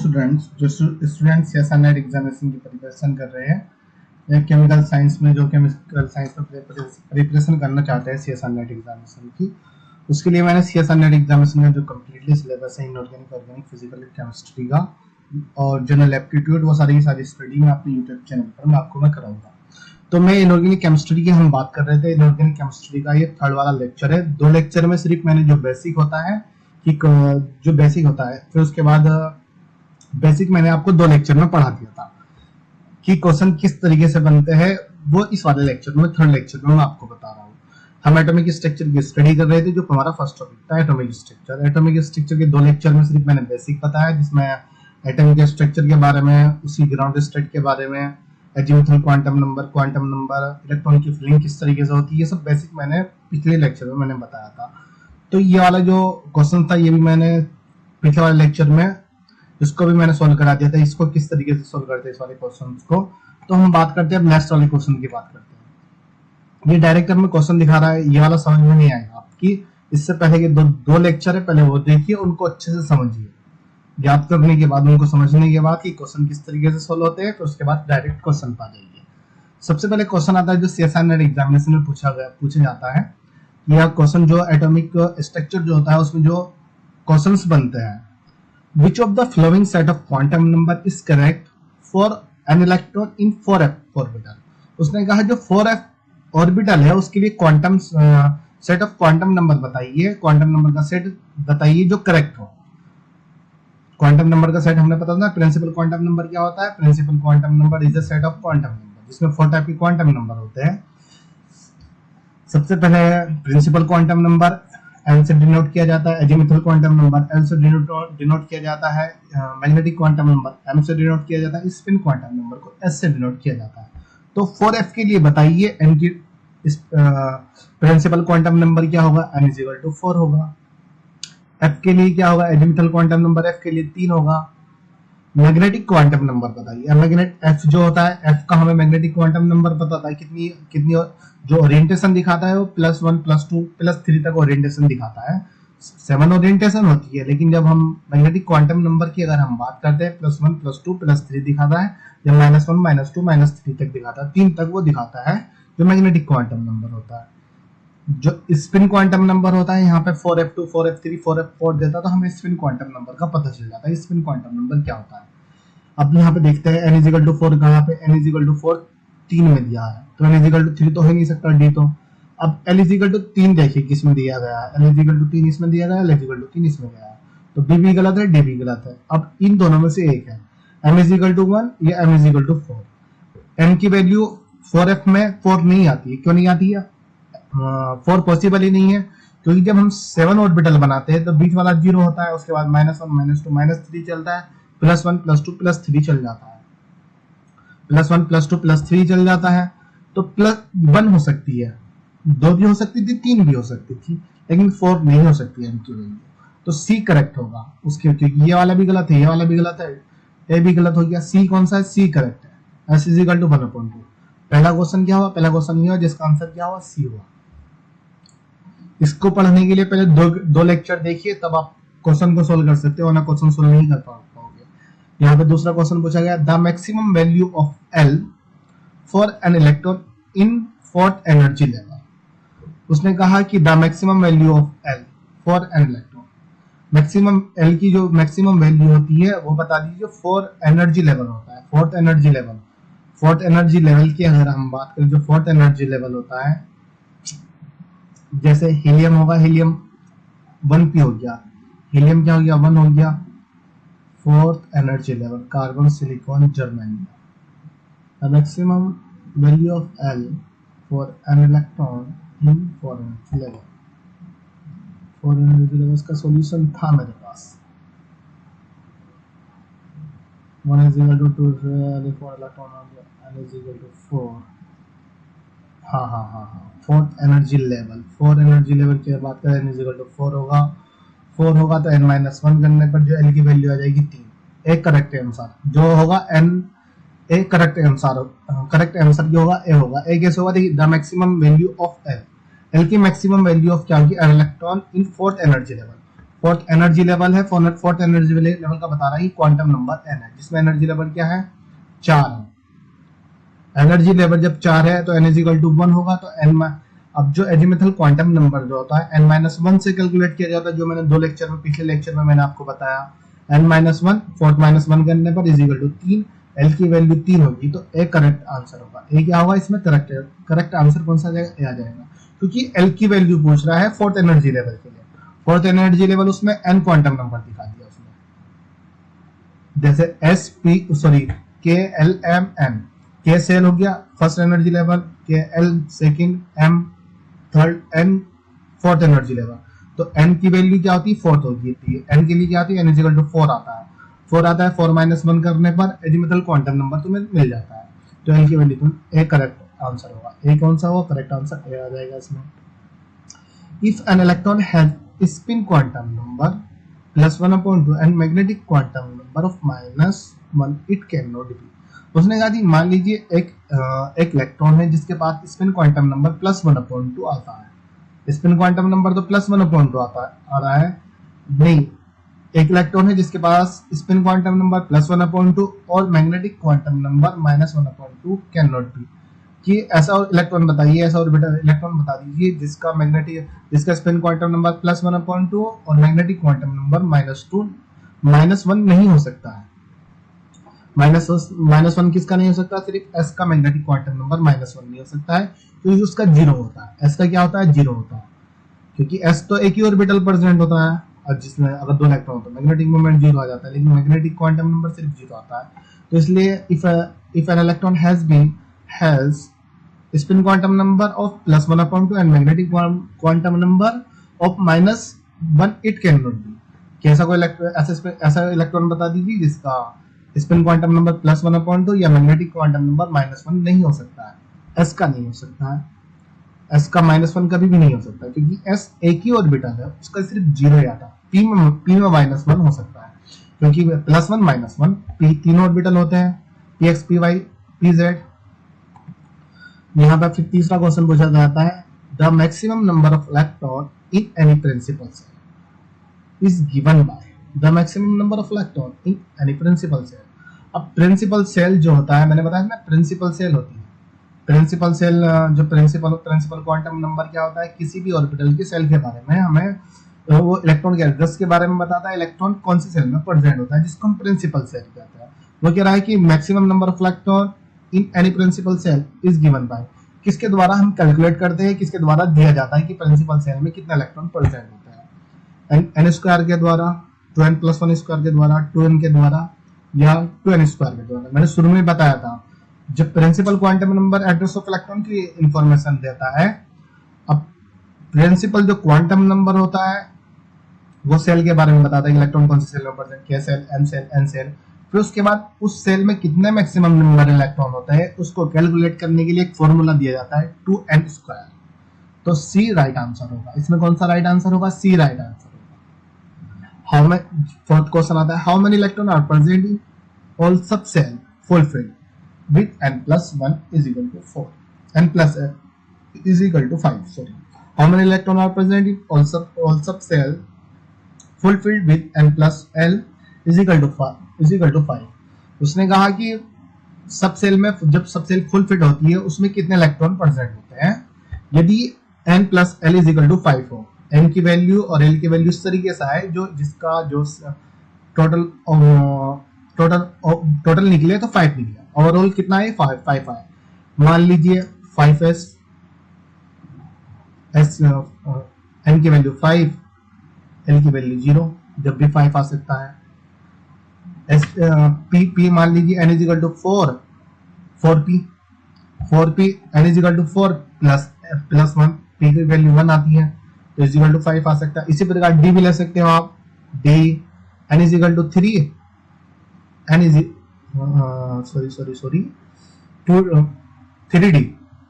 Students जो students CSR examination की preparation कर रहे हैं या केमिकल साइंस में जो केमिकल साइंस में प्रिपरेशन करना चाहते हैं सीएसआर एग्जामिनेशन की, उसके लिए मैंने सीएसआर एग्जामिनेशन का जो कम्प्लीटली सिलेबस है इनऑर्गेनिक, ऑर्गेनिक, फिजिकल, केमिस्ट्री का और जनरल एप्टीट्यूड, वो सारी स्टडी मैं अपने यूट्यूब चैनल पर मैं कराऊंगा। तो मैं इनऑर्गेनिक केमिस्ट्री की हम बात कर रहे थे। इनऑर्गेनिक केमिस्ट्री का ये थर्ड वाला लेक्चर है। 2 लेक्चर में सिर्फ मैंने जो बेसिक होता है फिर उसके बाद बेसिक मैंने आपको 2 लेक्चर में पढ़ा दिया था कि क्वेश्चन किस तरीके से बनते हैं। वो इस वाले लेक्चर में, थर्ड लेक्चर में मैं आपको बता रहा हूँ। हम एटॉमिक स्ट्रक्चर की स्टडी कर रहे थे, जो हमारा फर्स्ट टॉपिक था एटॉमिक स्ट्रक्चर। एटॉमिक स्ट्रक्चर के 2 लेक्चर में सिर्फ मैंने बेसिक बताया, जिसमें एटॉमिक स्ट्रक्चर के बारे में, उसी ग्राउंड स्टेट के बारे में, एजीमुथल क्वांटम नंबर, इलेक्ट्रॉन की फिलिंग किस तरीके से होती है, ये सब बेसिक मैंने पिछले लेक्चर में मैंने बताया था। तो ये वाला जो क्वेश्चन था ये भी मैंने पिछले वाले लेक्चर में इसको भी मैंने सोल्व करा दिया था। इसको किस तरीके से सोल्व करते हैं इस वाले क्वेश्चन को। तो हम बात करते हैं अब नेक्स्ट वाले क्वेश्चन की बात करते हैं। ये डायरेक्ट में क्वेश्चन दिखा रहा है, ये वाला समझ में नहीं आएगा आपकी। इससे पहले के दो लेक्चर है, पहले वो देखिए, उनको अच्छे से समझिए। याद करने के बाद, उनको समझने के बाद कि क्वेश्चन किस तरीके से सोल्व होते हैं, फिर उसके बाद डायरेक्ट क्वेश्चन पा जाइए। सबसे पहले क्वेश्चन आता है जो सीएसआर एग्जामिनेशन में पूछा जाता है। यह क्वेश्चन जो एटॉमिक स्ट्रक्चर जो होता है उसमें जो क्वेश्चंस बनते हैं, which of the following set of quantum number is correct for an electron in 4f orbital। उसने कहा जो 4f ऑर्बिटल है उसके लिए quantum set of quantum number बताइए, क्वांटम नंबर का सेट बताइए जो करेक्ट हो। क्वांटम नंबर का सेट हमने पता था, प्रिंसिपल क्वांटम नंबर क्या होता है। Principal quantum number is a set of quantum number, जिसमें 4 टाइप के क्वांटम नंबर होते हैं। सबसे पहले प्रिंसिपल क्वांटम नंबर एन से डिनोट किया जाता है, एजीमुथल क्वांटम नंबर एल से डिनोट किया जाता है, मैग्नेटिक क्वांटम नंबर एम से डिनोट किया जाता है, स्पिन क्वांटम नंबर को एस से डिनोट किया जाता है। तो 4f के लिए बताइए एन की प्रिंसिपल क्वांटम नंबर क्या होगा, n = 4 होगा। f के लिए क्या होगा, एजीमुथल क्वांटम नंबर f के लिए 3 होगा। मैग्नेटिक क्वांटम नंबर बताइए। f जो होता है, f का हमें मैग्नेटिक क्वांटम नंबर पता था, कितनी जो ओरिएंटेशन दिखाता है वो +1 +2 +3 तक ओरिएंटेशन दिखाता है। 7 ओरिएंटेशन होती है, लेकिन जब हम मैग्नेटिक क्वांटम नंबर की अगर हम बात करते हैं, +1 +2 +3 दिखाता है, जब -1 -2 -3 तक दिखाता है, 3 तक वो दिखाता है जो मैग्नेटिक क्वांटम नंबर होता है। जो स्पिन क्वांटम नंबर होता है, यहाँ पे 4f2 4f3 4f4 देता है, तो हमें स्पिन क्वांटम नंबर का पता चल जाता है स्पिन क्वांटम नंबर क्या होता है। अब यहाँ पे देखते हैं n = 4 कहाँ पे, n = 4 3 में दिया है, तो n = 3 तो हो ही नहीं सकता, d तो। अब l = 3 देखिए किस में दिया गया है, l = 3 इसमें दिया गया है, l = 3 इसमें गया है, तो b भी गलत है, d भी गलत है। अब इन दोनों में से एक है, m = 1 या m = 4। n की वैल्यू 4f में 4 नहीं आती है, क्यों नहीं आती है? 4 पॉसिबल ही नहीं है, क्योंकि जब हम 7 ऑर्बिटल बनाते हैं तो बीच वाला 0 होता है, उसके बाद -1 -2 -3 चलता है, +1 +2 +3 चल जाता है, +1 +2 +3 चल जाता है। तो +1 हो सकती है, 2 भी हो सकती थी, 3 भी हो सकती थी, लेकिन 4 नहीं हो सकती है इनकी वैल्यू। तो सी करेक्ट होगा उसके, क्योंकि ये वाला भी गलत है, ये वाला भी गलत है, ए भी गलत हो गया, सी कौन सा है, सी करेक्ट है। s = 1/2। पहला क्वेश्चन क्या हुआ, पहला क्वेश्चन ये हुआ जिसका आंसर क्या हुआ, सी हुआ। इसको पढ़ने के लिए पहले दो लेक्चर देखिए, तब आप क्वेश्चन को सोल्व कर सकते हो, ना क्वेश्चन सोल्व नहीं कर पाओगे। यहाँ पे दूसरा क्वेश्चन पूछा गया, the maximum value of L for an electron in 4th energy level. उसने कहा कि the maximum value of L for an electron, maximum L की जो मैक्सिमम वैल्यू होती है वो बता दीजिए। 4 एनर्जी लेवल होता है, 4th energy level. 4th energy level की अगर हम बात करें, जो 4th एनर्जी लेवल होता है, जैसे हीलियम होगा, हीलियम 1p हो गया, हीलियम क्या हो गया, 1 हो गया। 4th energy level carbon, silicon, germanium. The maximum value of L for an electron in 4 energy level. 4 energy level का सॉल्यूशन था मेरे पास। 1 = 2 4 इलेक्ट्रॉन, N = 4। हाँ 4th energy level. 4 energy level की बात करें, n = 4 होगा। 4 होगा तो n-1 करने पर जो l की वैल्यू आ जाएगी 3। एक करेक्ट आंसर जो होगा n, एक करेक्ट आंसर जो होगा ए होगा। ए कैसे होगा, देखिए the maximum value of l, l की मैक्सिमम वैल्यू ऑफ क्या होगी, an electron in 4th energy level. Fourth energy level है, फोर्थ एनर्जी लेवल का बता रहा है क्वांटम नंबर n है, जिसमें एनर्जी लेवल क्या है 4 है। एनर्जी लेवल जब 4 है तो n इज इक्वल टू 1 होगा, तो n अब जो एजीमुथल क्वांटम नंबर जो होता है n-1 से कैलकुलेट किया जाता है, जो मैंने दो लेक्चर में पिछले लेक्चर में मैंने आपको बताया। n-1 फोर्थ -1 करने पर इज इक्वल टू 3, l की वैल्यू 3 होगी, तो ए करेक्ट आंसर होगा। ए क्या होगा इसमें करेक्ट आंसर कौन सा आ जाएगा, क्योंकि l की वैल्यू पूछ रहा है फोर्थ एनर्जी लेवल के लिए। फोर्थ एनर्जी लेवल उसमें n क्वांटम नंबर दिखा दिया उसने, जैसे s p sorry k l m n, k shell हो गया first energy level, k l second, m third, n fourth energy level. तो n की वैल्यू क्या होती है 4 होगी, n के लिए क्या आती है n इज इक्वल टू 4 आता है, 4 आता है, 4-1 करने पर एजीमुथल क्वांटम नंबर तुम्हें मिल जाता है, तो n की वैल्यू तुम ए करेक्ट आंसर होगा। ए कौन सा होगा, करेक्ट आंसर ए आ जाएगा इसमें। If an electron has spin quantum number +1/2 and magnetic quantum number of -1 it can not be. उसने कहा थी मान लीजिए एक इलेक्ट्रॉन है जिसके पास स्पिन क्वांटम नंबर +1/2 आता है। स्पिन क्वांटम नंबर तो +1/2 आ रहा है, नहीं, एक इलेक्ट्रॉन है जिसके पास स्पिन क्वांटम नंबर +1/2 और magnetic quantum number -1/2 can not be. कि ऐसा इलेक्ट्रॉन बताइए, ऐसा ऑर्बिटल इलेक्ट्रॉन बता दीजिए जिसका स्पिन क्वांटम नंबर +1/2 और मैग्नेटिक क्वांटम नंबर -1 नहीं हो सकता है। -1 किसका नहीं हो सकता, सिर्फ s का मैग्नेटिक क्वांटम नंबर -1 नहीं हो सकता है, क्योंकि उसका 0 होता है। s का क्या होता है 0 होता है, क्योंकि s तो एक ही ऑर्बिटल प्रेजेंट होता है, और जिसमें अगर दो इलेक्ट्रॉन तो मैग्नेटिक मोमेंट 0 आ जाता है, लेकिन मैग्नेटिक क्वांटम नंबर सिर्फ 0 आता है। तो इसलिए if an electron has spin quantum number of +1/2 and magnetic quantum number of -1 it cannot be। कि ऐसा इलेक्ट्रॉन बता दीजिए जिसका स्पिन क्वांटम नंबर +1/2 या मैग्नेटिक क्वांटम नंबर -1 नहीं हो सकता है। s का नहीं हो सकता है, s का -1 कभी भी नहीं हो सकता, क्योंकि s एक ही ऑर्बिटल है, उसका सिर्फ 0 ही आता है। p में -1 हो सकता है, क्योंकि +1 -1 p तीनों ऑर्बिटल होते हैं, px py pz। यहाँ पर फिर तीसरा क्वेश्चन पूछा जाता है the maximum number of electron in any principal shell is given by the maximum number of electron in any principal shell. अब प्रिंसिपल सेल जो होता है, मैंने बताया ना प्रिंसिपल सेल होती है, प्रिंसिपल सेल जो प्रिंसिपल क्वांटम नंबर क्या होता है, किसी भी ऑर्बिटल के सेल के बारे में हमें वो इलेक्ट्रॉन के एड्रेस के बारे में बताता है, इलेक्ट्रॉन कौन सी सेल में प्रेजेंट होता है, जिसको हम प्रिंसिपल सेल कहते हैं। वो कह रहा है कि maximum number of electron in any principal shell is given by, किसके द्वारा हम कैलकुलेट करते हैं, किसके द्वारा दिया जाता है कि प्रिंसिपल सेल में कितने इलेक्ट्रॉन प्रेजेंट होते हैं, n स्क्वायर के द्वारा, 2n+1 स्क्वायर के द्वारा, 2n के द्वारा या 2n स्क्वायर के द्वारा। मैंने शुरू में बताया था जब principal quantum number address of electron की इंफॉर्मेशन देता है। अब प्रिंसिपल जो क्वांटम नंबर होता है वो सेल के बारे में बताता है कि इलेक्ट्रॉन कौन सी सेल में present, k shell, m shell, n shell. फिर उसके बाद उस सेल में कितने मैक्सिमम नंबर इलेक्ट्रॉन होते हैं उसको कैलकुलेट करने के लिए एक फॉर्मूला दिया जाता है 2n स्क्वायर। तो सी राइट आंसर होगा इसमें। कौन सा राइट आंसर होगा, सी राइट आंसर होगा। फोर्थ क्वेश्चन आता है how many electron are present in all subshell fulfilled with n+1 is equal to 4, n+ is equal to 5, sorry। How many electrons are present in all sub cell fulfilled with n+l is equal to 5। उसने कहा कि सब cell में जब सब cell full fit होती है उसमें कितने इलेक्ट्रॉन प्रेजेंट होते हैं। यदि n+l is equal to 5 हो, n की वैल्यू और l की वैल्यू इस तरीके से है जिसका टोटल निकले तो 5 निकले, ओवरऑल कितना है 5 है। मान लीजिए 5s n की वैल्यू 5, l की वैल्यू 0, जब भी 5 आ सकता है। p मान लीजिए n is equal to 4p n is equal to 4 plus 1, p की वैल्यू 1 आती है तो is equal to 5 आ सकता है। इसी प्रकार d भी ले सकते हो आप, d n is equal to 3, n is sorry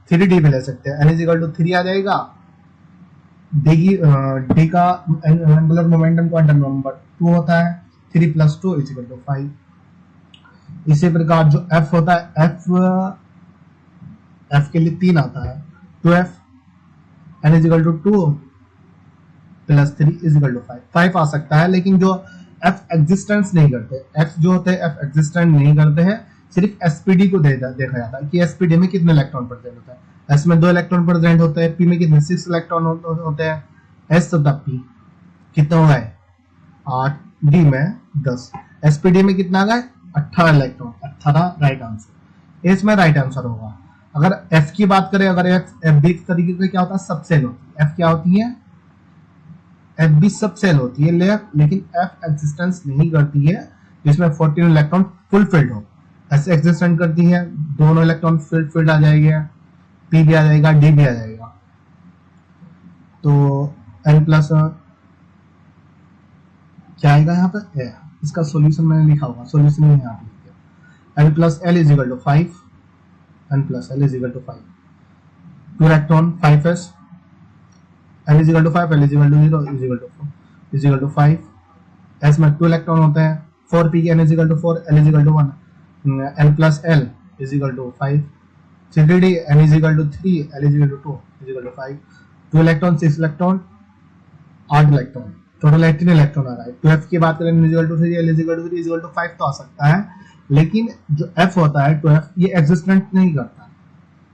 3d भी ले सकते हैं, n is equal to 3 आ जाएगा। d का एंगुलर मोमेंटम क्वांटम नंबर 2 होता है, 3 + 2 is equal to 5। इसी प्रकार जो f होता है, f के लिए 3 आता है, 2f n is equal to 2 plus 3 is equal to 5। 5 आ सकता है, लेकिन जो एफ एग्जिस्टेंस नहीं करते, एफ जो होते हैं एफ एग्जिस्टेंस नहीं करते हैं, सिर्फ एसपीडी को देखा जाता है कि एसपीडी में कितने इलेक्ट्रॉन प्रेजेंट होता है। एस में 2 इलेक्ट्रॉन प्रेजेंट होते हैं, पी में कितने 6 इलेक्ट्रॉन होते हैं, एस तथा पी कितना हुआ है 8, डी में 10, एसपीडी में कितना आ गया 18 इलेक्ट्रॉन, 18 राइट आंसर, इसमें राइट आंसर होगा। अगर एफ की बात करें, अगर एफ भी एक तरीके से क्या होता है सबसेल होती है, एफ क्या होती है एफ भी सबसेल होती है, लेकिन एफ एग्जिस्टेंस नहीं करती है जिसमें 14 इलेक्ट्रॉन फुल फिल्ड हो। ऐसे एग्जिस्टेंस करती है, दोनों इलेक्ट्रॉन फिल्ड आ जाएंगे, पी भी आ जाएगा, डी भी आ जाएगा। तो एन प्लस क्या आएगा यहाँ पे ए, इसका सॉल्यूशन मैंने लिखा होगा, सॉल्यूशन नहीं यहाँ पे लिखा, N plus L is equal to 5, N plus L is equal to 5, 2 electron 5s, L is equal to 5, L is equal to 0, is equal to 4, is equal to 5, S में 2 electron होते हैं, 4p, N is equal to 4, L is equal to 1, N plus L is equal to 5, 3d, N is equal to 3, L is equal to 2, is equal to 5, 2 electron 6 electron 8 electron, total 18 electron आ रहा है। 2f की बात करें, N is equal to 3, L is equal to 3, is equal to 5 तो आ सकता है, लेकिन जो f होता है 2f ये एग्जिस्टेंट नहीं करता,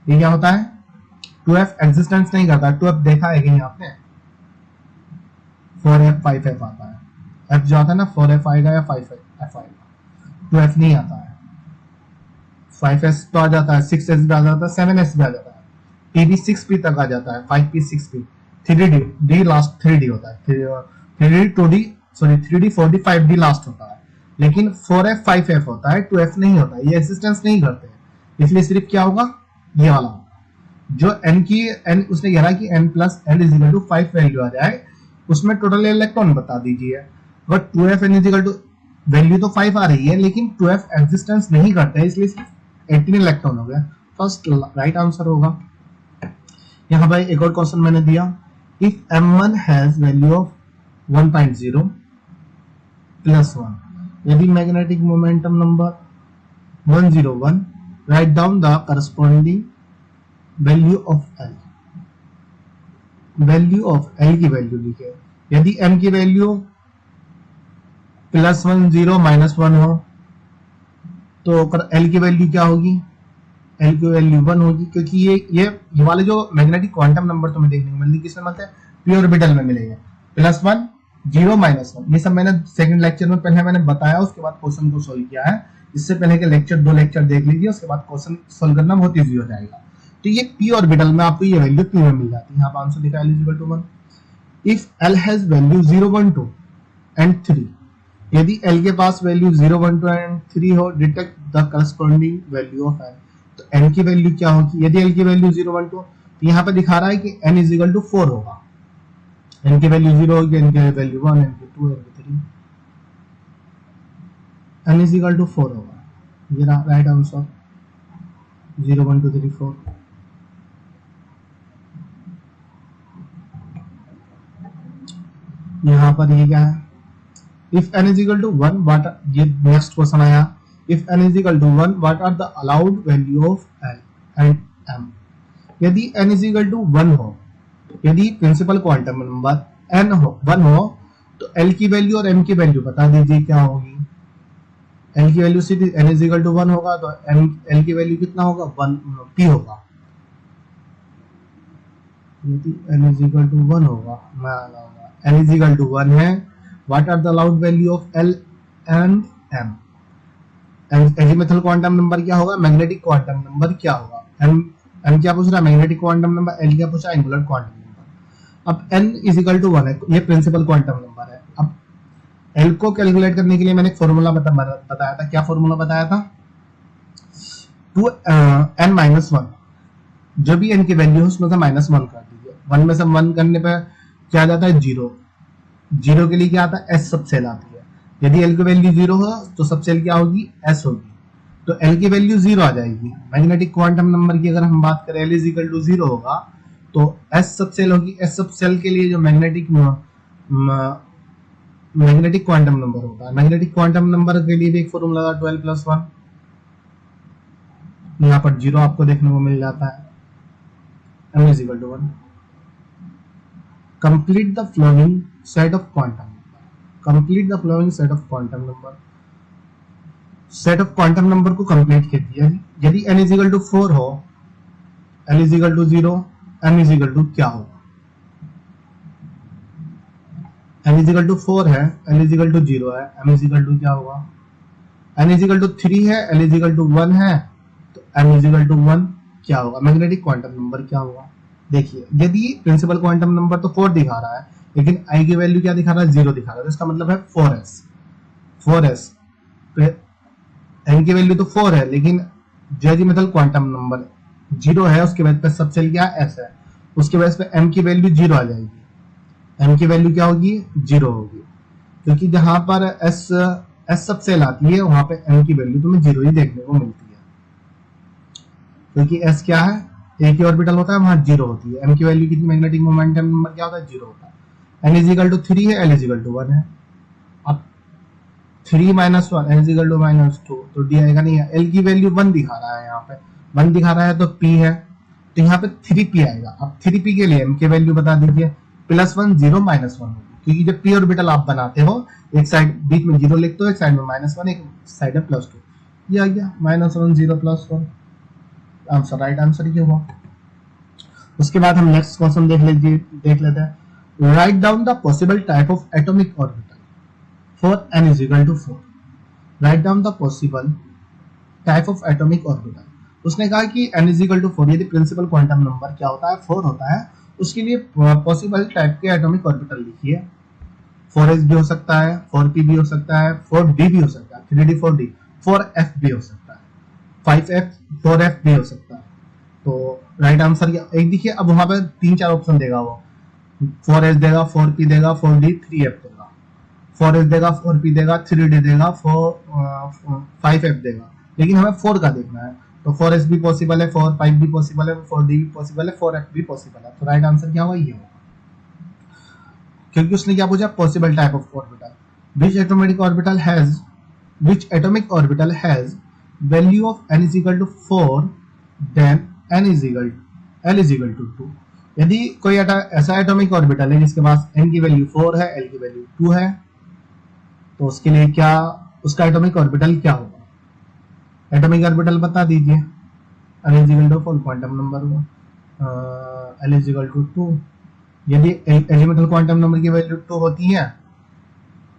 ये क्या होता है 2f एग्जिस्टेंस नहीं करता। 2f देखा है कहीं आपने, 4f 5f आता है, f जो आता है ना 4f आएगा या 5f आएगा, 2f नहीं आता है। 5s तो आ जाता है, 6s भी आ जाता है, 7s भी आ जाता है, p भी 6p तक आ जाता है, 5p 6p, 3d d last 3d होता है, 3d 2d sorry 3d 4d 5d last होता है, लेकिन 4f 5f होता है, 2f नहीं होता है, ये एग्जिस्टेंस नहीं करते, इसलिए सिर्फ क्या होगा ये वाला जो n की n उसने कह रहा है कि n plus l is equal to 5 value आ जाए, उसमें टोटल इलेक्ट्रॉन बता दीजिए। But 2f n is equal to value तो 5 आ रही है, लेकिन 2f एग्जिस्टेंस नहीं करता है, इसलिए सिर्फ 18 इलेक्ट्रॉन हो गया, फर्स्ट राइट आंसर होगा। यहाँ पर एक और क्वेश्चन मैंने दिया, if m1 has value of 1.0 plus 1, यदि magnetic momentum number 101, write down the corresponding value of L, value of L की वैल्यू लिखे। यदि m की वैल्यू +1 0 -1 हो तो l की वैल्यू क्या होगी, l की वैल्यू 1 होगी, क्योंकि ये वाले जो मैग्नेटिक क्वांटम नंबर तुम्हें देखने को मिलती है किसमें मिलते हैं, p ऑर्बिटल में मिलेंगे। +1 0 -1 ये सब मैंने सेकंड लेक्चर में पहले मैंने बताया, उसके बाद क्वेश्चन को सोल्व किया है। इससे पहले के लेक्चर 2 लेक्चर देख लीजिए, उसके बाद क्वेश्चन सोल्व करना बहुत इजी हो जाएगा। तो ये p ऑर्बिटल में आपको ये वैल्यू p में मिल जाती है। यहाँ पर आंसर लिखा है l equal to 1। If l has value 0 1 2 and 3, यदि l के पास वैल्यू 0 1 2 एंड 3 हो, detect the corresponding value of n। तो n की वैल्यू क्या होगी, यदि l की वैल्यू 0 1 2 तो यहाँ पे दिखा रहा है कि n इज इक्वल टू 4 होगा, n की वैल्यू 0 होगी, n की वैल्यू 1, n की 2, n की 3, n इज इक्वल टू 4 होगा। ये रहा राइट आंसर 0 1 2 3 4। यहाँ पर ये क्या है, if n is equal to 1 what, ये नेक्स्ट क्वेश्चन आया, if n is equal to 1 what are the allowed value of l and m। यदि n इज इक्वल टू 1 हो, यदि प्रिंसिपल क्वांटम नंबर n हो 1 हो, तो l की value और m की वैल्यू बता दीजिए क्या होगी। l की वैल्यू सीधी n इज इक्वल टू 1 होगा तो l की वैल्यू कितना होगा 1 p होगा। यदि n इज इक्वल टू 1 होगा, n इज इक्वल टू 1 है, what are the allowed value of l and m। Azimuthal quantum number क्या होगा, मैग्नेटिक क्वांटम नंबर क्या होगा, m क्या पूछ रहा है मैग्नेटिक क्वांटम नंबर, l क्या पूछा एंगुलर क्वांटम नंबर। अब n इज इक्वल टू 1 है, ये प्रिंसिपल क्वांटम नंबर है। अब l को कैलकुलेट करने के लिए मैंने एक फॉर्मूला बताया था, क्या फॉर्मूला बताया था, 2n-1, जो भी n की वैल्यू है उसमें से -1 कर दीजिए। 1 में से 1 करने पर क्या जाता है 0, 0 के लिए क्या आता है s सबसेल आती है। यदि l की वैल्यू 0 हो तो सबसेल क्या होगी s होगी, तो l की वैल्यू 0 आ जाएगी। मैग्नेटिक क्वांटम नंबर की अगर हम बात करें l इज इक्वल टू 0 होगा तो s सबसेल होगी। s सबसेल के लिए जो मैग्नेटिक क्वांटम नंबर होगा, मैग्नेटिक क्वांटम नंबर के लिए भी एक फॉर्मूला लगा 12 + 1, यहाँ पर 0 आपको देखने को मिल जाता है, m is equal to 1। Complete the following set of quantum number, complete the following set of quantum number, set of quantum number को कंप्लीट कर दिया। यदि n इज इक्वल टू 4 हो, l is equal to 0, m is equal to क्या होगा, n is equal to 4 है, l is equal to 0 है, m is equal to क्या होगा, n इज इक्वल टू 3 है, l इज इक्वल टू 1 है, तो m इज इक्वल टू 1 क्या होगा, मैग्नेटिक क्वांटम नंबर क्या होगा। देखिए यदि प्रिंसिपल क्वांटम नंबर तो 4 दिखा रहा है, लेकिन i की वैल्यू क्या दिखा रहा है, 0 दिखा रहा है, तो इसका मतलब है 4s n की वैल्यू तो 4 है, लेकिन जेजिमेथल क्वांटम नंबर 0 है, उसके बाद पे सबसेल क्या s है, उसके बाद पे m की वैल्यू 0 आ जाएगी, m की वैल्यू क्या होगी, 0 होगी, क्योंकि जहां पर s सबसेल आती है वहां पे m की वैल्यू तुम्हें 0 ही देखने को मिलती है, क्योंकि s क्या है, एक ही ऑर्बिटल होता है, वहां 0 होती है, m की वैल्यू कितनी, मैग्नेटिक मोमेंटम नंबर क्या होता है, 0 होता है, n इज इक्वल टू 3 है, l इज इक्वल टू 1 है, अब 3 minus 1 n is equal to -2, तो d आएगा नहीं है, l की वैल्यू 1 दिखा रहा है, यहाँ पे 1 दिखा रहा है तो p है, तो यहाँ पे 3p आएगा। अब 3p के लिए m की वैल्यू बता दीजिए, +1 0 -1 होगी, क्योंकि जब p ऑर्बिटल आप बनाते हो, एक साइड बीच में 0 लिखते हो, एक साइड में -1, एक साइड में +2, ये आ गया -1 0 +1, आंसर राइट आंसर ये हुआ। उसके बाद हम नेक्स्ट क्वेश्चन देख लेते हैं। Write down the possible type of atomic orbital for n is equal to 4, write down the possible type of atomic orbital. उसने कहा कि n is equal to 4 यदि प्रिंसिपल क्वांटम नंबर क्या होता है, 4 होता है, उसके लिए पॉसिबल टाइप के एटॉमिक ऑर्बिटल लिखिए। 4s भी हो सकता है, 4p भी हो सकता है, 4d भी हो सकता है, 3d 4d, 4f भी हो सकता है, 5f 4f भी हो सकता है। तो राइट आंसर एक देखिए, अब वहां पर 3-4 ऑप्शन देगा, वो 4s देगा, 4p देगा, 4d 3f देगा, 4s देगा, 4p देगा, 3d देगा, 5f देगा, लेकिन हमें 4 का देखना है, तो 4s भी पॉसिबल है, 4-5 भी पॉसिबल है, 4d भी पॉसिबल है, 4f भी पॉसिबल है, तो राइट आंसर क्या होगा, ये होगा, क्योंकि उसने क्या पूछा, possible type of orbital, which atomic orbital has value of n is equal to 4 then l is equal to 2। यदि कोई ऐसा एटॉमिक ऑर्बिटल है जिसके पास n की वैल्यू 4 है, l की वैल्यू 2 है, तो उसके लिए क्या, उसका एटॉमिक ऑर्बिटल क्या होगा, एटॉमिक ऑर्बिटल बता दीजिए। n is equal to 4 quantum number हुआ, l is equal to 2, यदि एलिमेंटल क्वांटम नंबर की वैल्यू 2 होती है,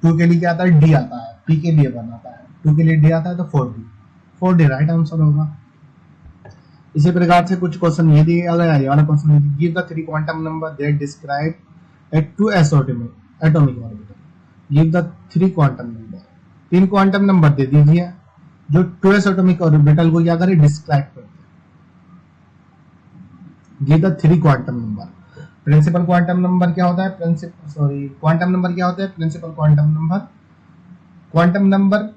2 के लिए क्या आता है, d आता है, p के लिए 1 आता है, 2 के लिए d आता है, तो 4d राइट आंसर होगा। इसी प्रकार से कुछ क्वेश्चन ये दिया गया, ये वाला question, give the 3 quantum number that describe a 2s atomic orbital, give the 3 quantum number, 3 quantum number दे दीजिए जो 2s एटॉमिक ऑर्बिटल को क्या करे, डिस्क्राइब करते हैं। Give the 3 quantum number, principal quantum number क्या होता है, क्वांटम नंबर क्या होता है, principal quantum number,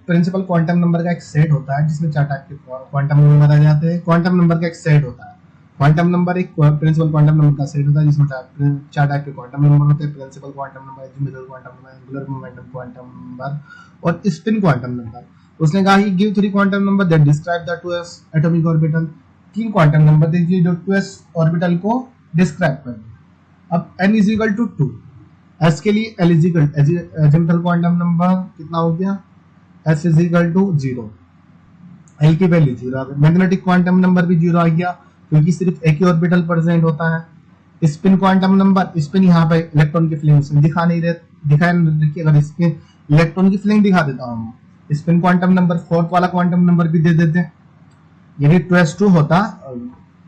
principal quantum number का एक सेट होता है जिसमें 4 टाइप के क्वांटम नंबर आ जाते हैं। क्वांटम नंबर का एक सेट होता है, क्वांटम नंबर एक प्रिंसिपल क्वांटम नंबर का सेट होता है जिसमें 4 टाइप के क्वांटम नंबर होते हैं, principal quantum number, azimuthal quantum number, angular momentum quantum number और स्पिन क्वांटम नंबर। उसने कहा कि give 3 quantum number that describe the 2s atomic orbital, 3 quantum number दीजिए जो 2s ऑर्बिटल को डिस्क्राइब कर दे। अब n is equal to 2, s के लिए एजिमुथल क्वांटम नंबर कितना हो गया, s is equal to 0, l की वैल्यू 0 आ गई, मैग्नेटिक क्वांटम नंबर भी 0 आ गया क्योंकि सिर्फ एक ही ऑर्बिटल प्रेजेंट होता है। स्पिन क्वांटम नंबर, स्पिन यहाँ पे इलेक्ट्रॉन की फ्लिंग दिखा नहीं रही, अगर स्पिन इलेक्ट्रॉन की फ्लिंग दिखा देता हूँ, स्पिन क्वांटम नंबर 4th वाला क्वांटम नंबर भी दे देते हैं, यदि 2s2 होता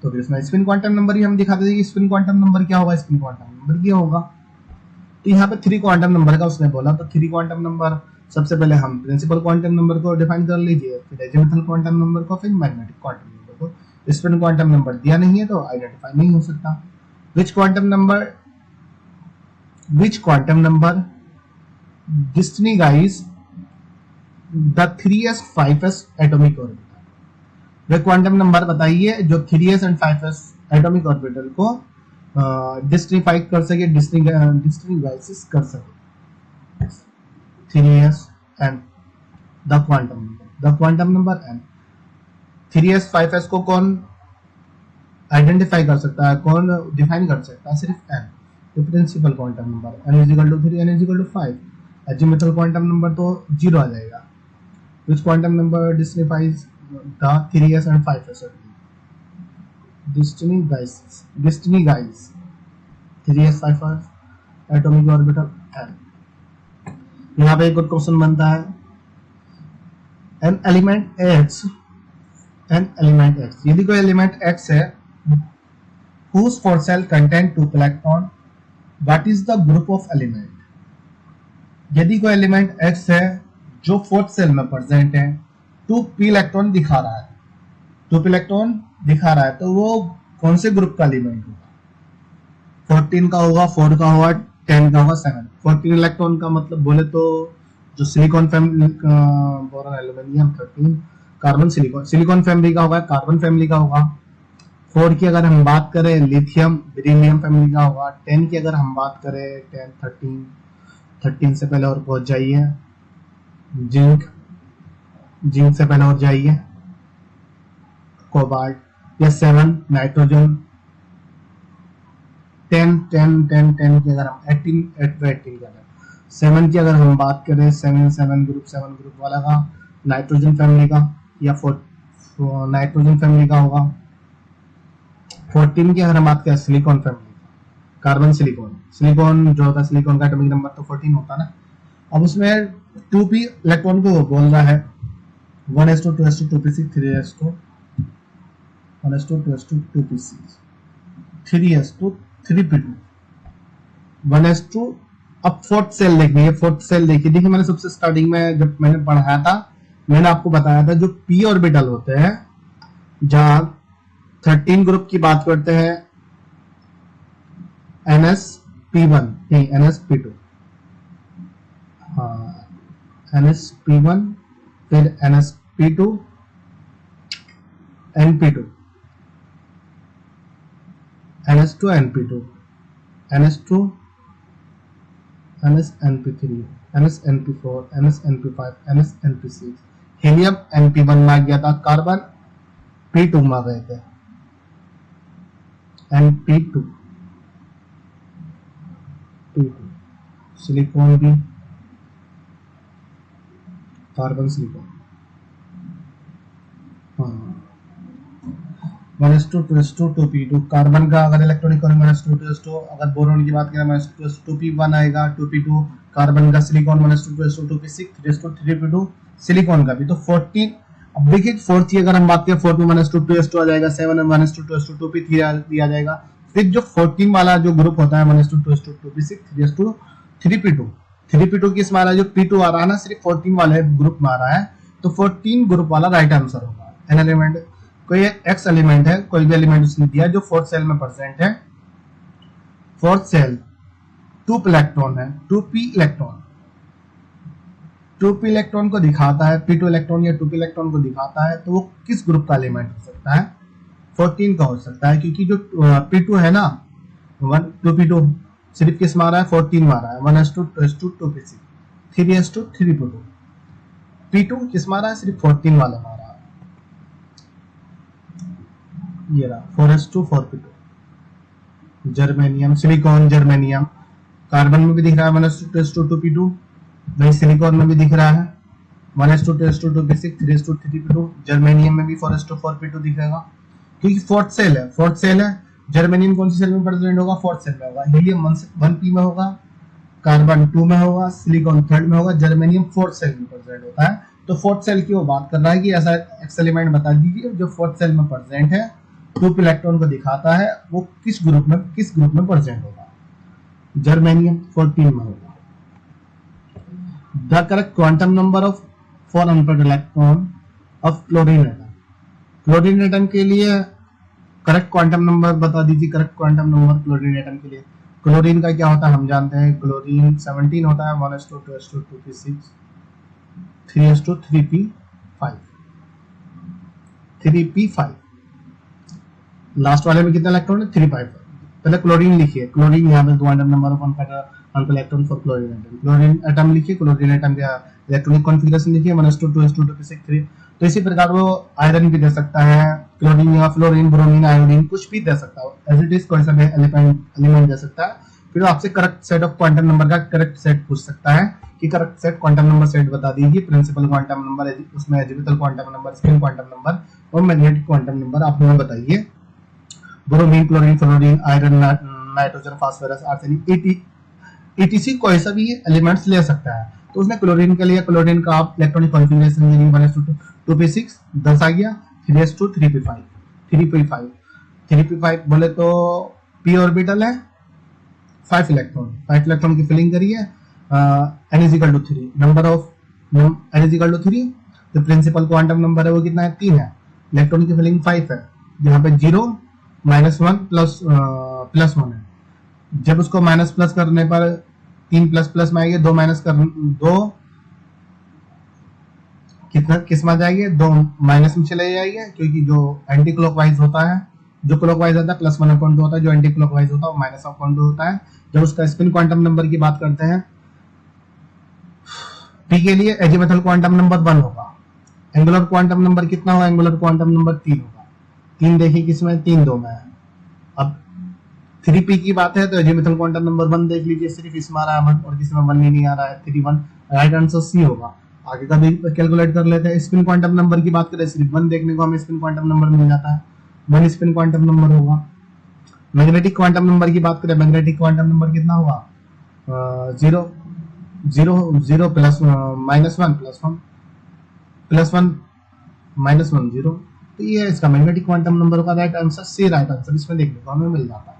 तो फिर इसमें स्पिन क्वांटम नंबर ही हम दिखाते थे कि स्पिन क्वांटम नंबर क्या होगा, स्पिन क्वांटम नंबर क्या होगा। तो यहाँ पे 3 क्वांटम नंबर का उसने बोला, तो 3 क्वांटम नंबर, सबसे पहले हम प्रिंसिपल क्वांटम नंबर को डिफाइन कर लीजिए, फिर एजिमुथल क्वांटम नंबर को, फिर मैग्नेटिक क्वांटम नंबर को। स्पिन क्वांटम नंबर दिया नहीं है तो आइडेंटिफाई नहीं हो सकता। Which quantum number distinguish the 3s 5s atomic orbital, वे क्वांटम नंबर बताइए जो 3s and 5s atomic orbital को डिस्टिंग्विश कर सके, डिस्टिंग्विश कर सके। 3s and the quantum number n, 3s 5s को कौन आइडेंटिफाई कर सकता है, कौन डिफाइन कर सकता है, सिर्फ n। ये principal quantum number n is equal to 3 n is equal to 5, azimuthal quantum number तो 0 आ जाएगा। Which quantum number distinguishes the 3s and 5s? Distinguish guys 3s 5s atomic orbital n। यहाँ पे एक और क्वेश्चन बनता है, एन एलिमेंट x, यदि कोई एलिमेंट x है whose fourth cell contain 2 electron, what is the group of element? यदि कोई एलिमेंट x है जो फोर्थ सेल में प्रेजेंट है, 2p इलेक्ट्रॉन दिखा रहा है, 2p इलेक्ट्रॉन दिखा रहा है, तो वो कौन से ग्रुप का एलिमेंट होगा? 14 का होगा, 4 का होगा, 10 का होगा, 7। 14 इलेक्ट्रॉन का मतलब बोले तो जो सिलिकॉन फैमिली का, boron aluminium 13, carbon silicon family का होगा, कार्बन फैमिली का होगा। 4 की अगर हम बात करें लिथियम बेरिलियम फैमिली का होगा। 10 की अगर हम बात करें 10 13 से पहले और पहुंच जाइए, जिंक से पहले और जाइए, कोबाल्ट। या 7 नाइट्रोजन। 10 की अगर हम 18 7 की अगर हम बात करें 7 ग्रुप वाला का नाइट्रोजन फैमिली का, या नाइट्रोजन फैमिली का होगा। 14 की अगर हम बात करें सिलिकॉन फैमिली, कार्बन सिलिकॉन जो होता है, सिलिकॉन का एटॉमिक नंबर तो 14 होता है ना। अब उसमें 2p इलेक्ट्रॉन को बोल रहा है 1s2 2s2 2p6 3s2 1s2 2s2 2p6 3s2 3p2 1s2। अब फोर्थ सेल देखिए, देखिए मैंने सबसे स्टार्टिंग में जब मैंने पढ़ाया था, मैंने आपको बताया था जो p ऑर्बिटल होते हैं, जहां 13 ग्रुप की बात करते हैं, nsp1 नहीं nsp2, हाँ nsp1 फिर nsp2 np2 ns2 np2 ns2 nsnp3 nsnp4 nsnp5 nsnp6। Helium np1 में आ गया था, कार्बन p2 में आ गए थे, np2 सिलिकॉन भी, कार्बन सिलिकॉन, हाँ 1s2 2s2 2p2। कार्बन का अगर इलेक्ट्रॉनिक 1s2 2s2, अगर बोरोन की बात करें 1s2 2s2 2p1 आएगा, 2p2 कार्बन का, silicon 1s2 2s2 2p6 3s2 3p2 silicon का भी। तो 14। अब देखिए फोर्थ की अगर हम बात करें, फोर्थ में 1s2 2s2 आ जाएगा, 7 में 1s2 2s2 2p3 दिया जाएगा। फिर जो 14 वाला जो ग्रुप होता है 1s2 2s2 2p6 3s2 3p2 किस में आ रहा है? जो p2 आ रहा है ना, सिर्फ 14 वाले ग्रुप में आ रहा है, तो 14 ग्रुप वाला राइट आंसर होगा। एन एलिमेंट, कोई एक्स एलिमेंट है, कोई भी एलिमेंट उसने दिया जो फोर्थ सेल में प्रेजेंट है, फोर्थ सेल 2p इलेक्ट्रॉन है, 2p इलेक्ट्रॉन को दिखाता है, p2 इलेक्ट्रॉन या 2p इलेक्ट्रॉन को दिखाता है, तो वो किस ग्रुप का एलिमेंट हो सकता है? 14 का हो सकता है, क्योंकि जो p2 है ना, 2p2 सिर्फ किस में आ रहा है? 14 में आ रहा है, 1s2 2s2 2p6 3s2 3p2। p2 किस में आ रहा है? सिर्फ 14 वाले में आ रहा है, ये रहा 4s2 4p2। Germanium, silicon germanium, carbon में भी दिख रहा है 1s2 2s2 2p2, वही सिलिकॉन में भी दिख रहा है 1s2 2s2 2p6 3s2 3p2। Germanium में भी 4s2 4p2 दिखेगा, क्योंकि फोर्थ सेल है। जर्मेनियम कौन सी सेल में प्रेजेंट होगा? फोर्थ सेल में होगा। हीलियम 1p में होगा, कार्बन 2 में होगा, सिलिकॉन 3rd में होगा, जर्मेनियम 4th सेल में प्रेजेंट होता है। तो फोर्थ सेल की वो बात कर रहा है कि ऐसा एक्स एलिमेंट बता दीजिए जो फोर्थ सेल में प्रेजेंट है, 2p इलेक्ट्रॉन को दिखाता है, वो किस ग्रुप में प्रेजेंट होगा? जर्मेनियम 14 में होगा। The correct quantum number of 4 unpaired electron of chlorine atom. Chlorine atom के लिए करेक्ट क्वांटम नंबर बता दीजिए, correct quantum number chlorine atom के लिए। क्लोरीन का क्या होता है हम जानते हैं, क्लोरीन 17 होता है, 1s2 2s2 2p6 3s2 3p5 last वाले में कितना इलेक्ट्रॉन है? 3 5। पहले क्लोरीन लिखिए, क्लोरीन यहाँ पे quantum number of unpaired electron for chlorine atom. Chlorine atom लिखिए, क्लोरीन एटम का इलेक्ट्रॉनिक कॉन्फ़िगरेशन लिखिए 1s2 2s2 2p6 3। तो इसी प्रकार वो आयरन भी दे सकता है, क्लोरीन या फ्लोरीन ब्रोमीन आयोडीन कुछ भी दे सकता है, एज इट इज कोई सा भी एलिमेंट दे सकता है। फिर आपसे correct set of quantum number का करेक्ट सेट पूछ सकता है कि correct set quantum number set बता दीजिए, प्रिंसिपल क्वांटम नंबर, उसमें azimuthal quantum number, spin quantum number और मैग्नेटिक क्वांटम नंबर आप हमें बताइए। Bromine, chlorine, fluorine, iron, nitrogen, phosphorus, arsenic, etc कोई सा भी एलिमेंट्स ले सकता है। तो उसने क्लोरीन के लिए, क्लोरीन का आप इलेक्ट्रॉनिक कॉन्फ़िगरेशन देंगे 1s2 10 आ गया, 3s2 3p5 बोले तो p ऑर्बिटल है, 5 इलेक्ट्रॉन की फिलिंग करिए, n is equal to 3, number of n is equal to 3, तो प्रिंसिपल क्वांटम नंबर है वो कितना है, 3 है, इलेक्ट्रॉन की फिलिंग 5 है, यहाँ पे 0 -1 प्लस 1 है। जब उसको माइनस प्लस करने पर 3 प्लस प्लस में आएंगे, 2 माइनस कर 2 कितना किस में जाएंगे, 2 माइनस में चले जाएंगे, क्योंकि जो एंटी क्लॉकवाइज होता है, जो क्लॉकवाइज होता है +1/2 होता है, जो एंटी क्लॉकवाइज होता है वो -1/2 होता है। जब उसका स्पिन क्वांटम नंबर की बात करते हैं, p के लिए एजिमुथल क्वांटम नंबर 1 होगा, एंगुलर क्वांटम नंबर कितना होगा, एंगुलर क्वांटम नंबर 3 होगा, 3 देखिए किसमें, 3 2 में है। अब 3p की बात है तो एजिमुथल क्वांटम नंबर 1 देख लीजिए, सिर्फ इसमें आ रहा है 1 और किसी में 1 ही नहीं आ रहा है, 3 1, राइट आंसर सी होगा। आगे का भी कैलकुलेट कर लेते हैं। स्पिन क्वांटम नंबर की बात करें, सिर्फ 1 देखने को हमें स्पिन क्वांटम नंबर मिल जाता है, 1 स्पिन क्वांटम नंबर होगा। मैग्नेटिक क्वांटम नंबर की बात करें, मैग्नेटिक क्वांटम नंबर कितना होगा, 0 0 प्लस -1 प्लस 1 -1 0। तो ये है इसका मैग्नेटिक क्वांटम नंबर का राइट आंसर, सी राइट आंसर इसमें देखने को हमें मिल जाता है।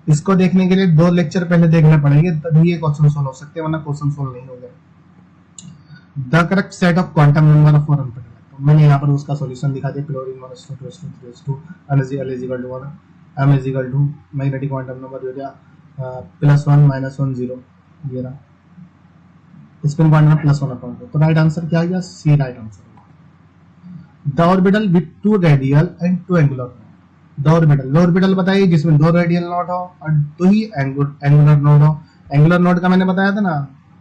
इसको देखने के लिए 2 लेक्चर पहले देखने पड़ेंगे, तभी ये क्वेश्चन सोल्व हो सकते हैं, वरना क्वेश्चन सोल्व नहीं होगा। The correct set of quantum number of for तो मैंने यहाँ पर उसका सॉल्यूशन दिखा दिया, chlorine 1s2 2s2 3s2 n is equal to 1, m is equal to magnetic quantum number हो गया +1 -1 0, ये रहा स्पिन क्वांटम +1/2। तो राइट आंसर क्या आ गया, C right answer. The orbital with 2 radial and 2 angular, the orbital बताइए जिसमें 2 रेडियल नोड हो और 2 ही एंगुलर नोड हो। एंगुलर नोड का मैंने बताया था ना,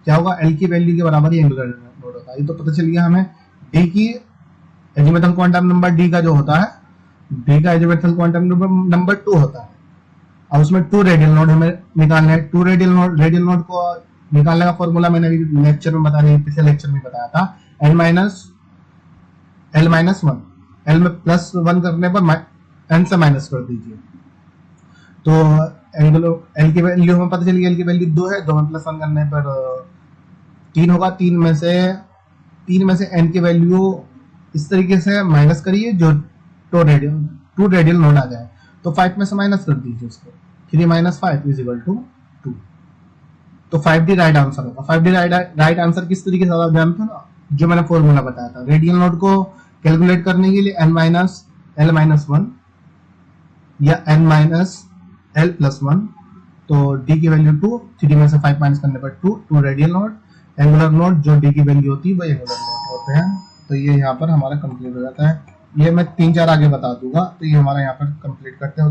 क्या होगा, एल की वैल्यू के बराबर ही एंगुलर नोड होता है। ये तो पता चल गया हमें। डी की एजिमुथल क्वांटम नंबर, डी का जो होता है, डी का एजिमुथल क्वांटम नंबर 2 होता है, और उसमें 2 रेडियल नोड हमें निकालना है। 2 रेडियल नोड को निकालने का फॉर्मूला मैंने लेक्चर में बताया, पिछले लेक्चर में बताया था, l -1, l में +1 करने पर n से माइनस कर दीजिए, तो एल की वैल्यू हमें पता चली, एल की वैल्यू 2 है, 2 में +1 करने पर 3 होगा, 3 में से n की वैल्यू इस तरीके से माइनस करिए जो 2 रेडियल नोड आ जाए, तो 5 में से माइनस कर दीजिए उसको, 3 - 5 = 2। तो 5D राइट आंसर होगा। 5D राइट आंसर किस तरीके से आप जानते हो ना, जो मैंने फॉर्मूला बताया था, रेडियल नोड को कैलकुलेट करने के लिए l - 1 या n - l + 1, तो d की वैल्यू 2, 3 में से 5 माइनस करने पर 2 रेडियल नोड, एंगुलर नोड जो d की वैल्यू होती है वो एंगुलर नोड होते हैं। तो ये यहाँ पर हमारा कंप्लीट हो जाता है। ये मैं 3-4 आगे बता दूंगा, तो ये हमारा यहाँ पर कंप्लीट करते हैं।